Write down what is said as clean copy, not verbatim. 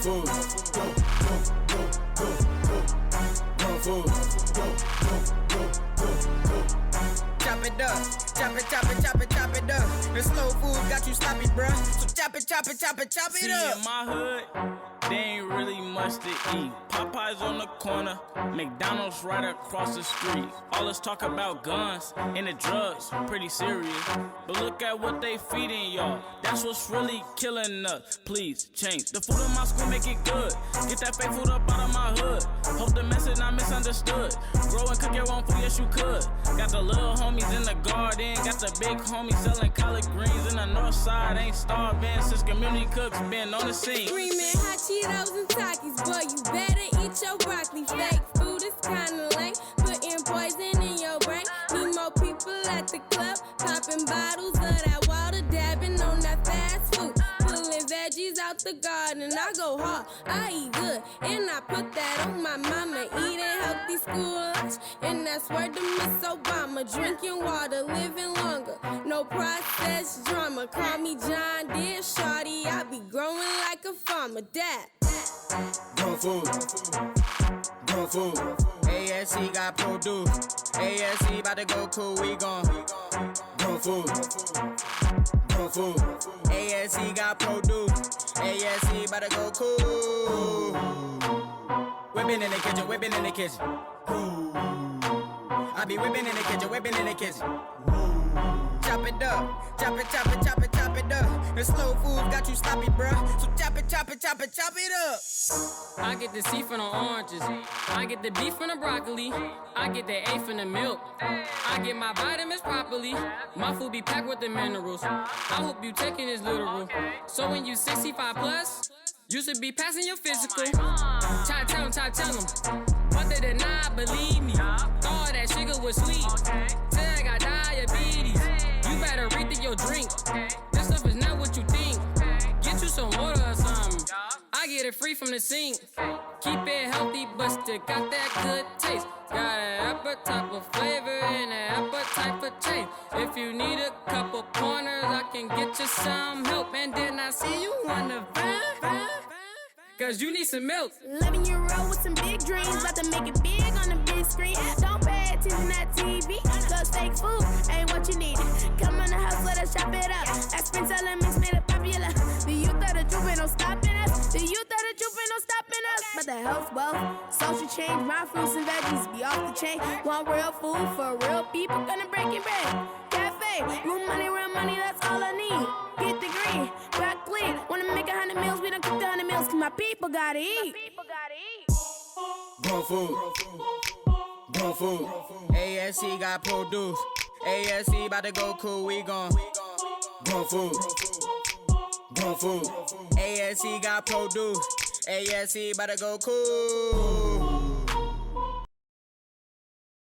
food. Grown food. Chop it up, chop it, chop it, chop it, chop it up. The slow food got you sloppy, bruh. So chop it, chop it, chop it, chop it up. In my hood, they ain't really much to eat. Popeyes on the corner, McDonald's right across the street. All this talk about guns and the drugs, pretty serious. But look at what they feeding y'all. That's what's really killing us. Please change. The food in my school, make it good. Get that fake food up out of my hood. Hope the message not misunderstood. Grow and cook your own food, yes you could. Got the little homies in the garden. Got the big homies selling collard greens in the north side. Ain't starving since community cooks been on the scene. Screaming hot Cheetos and Takis, boy, you better eat your broccoli. Fake food is kinda lame, putting poison in your brain. Need more people at the club, popping bottles of that water, dabbing on that fast food. Pulling veggies out the garden, I go hard, I eat good, and I put that on my mama. Eating healthy school lunch, and that's word to Miss Obama. Drinking water, living longer, no processed drama. Call me John Deere, shawty, I be growing like a farmer. Dad. Grown food. Grown food. ASC got produce. ASC about to go cool, we gon' Grown food. Grown food. ASC got produce. ASC about to go cool. Whipping in the kitchen, whipping in the kitchen. I be whipping in the kitchen, whipping in the kitchen. Chop it up, chop it, chop it, chop it, chop it up. The slow food got you sloppy, bruh. So chop it, chop it, chop it, chop it up. I get the C from the oranges. I get the B from the broccoli. I get the A from the milk. I get my vitamins properly. My food be packed with the minerals. I hope you taking this literal. So when you 65 plus, you should be passing your physical. Try to tell them. But they did not believe me. Thought that sugar was sweet. Till I got diabetes. You better rethink your drink. This stuff is not what you think. Get you some water or something. I get it free from the sink. Keep it healthy, but still got that good taste. Got an appetite for flavor and an appetite for change. If you need a couple pointers, I can get you some help. And then I see you on the van. Cause you need some milk. 11-year-old with some big dreams, about to make it big on the big screen. Don't pay attention to TV, cause fake food ain't what you need. Come in the house, let us chop it up. Aspirin elements made it popular. The youth of the juvenile don't stopping us. The youth of the juvenile don't stopping us. But the health, wealth, social change, my fruits and veggies be off the chain. Want real food for real people, gonna break it bread. Cafe, real money, that's all I need. Get the green, broccoli. Wanna make 100 meals, we done cook 100 meals, cause my people gotta eat. Grown food. Grown food. ASC got produce. ASC about to go cool, we gon' Grown food. Grown food. ASC got produce. ASC about to go cool.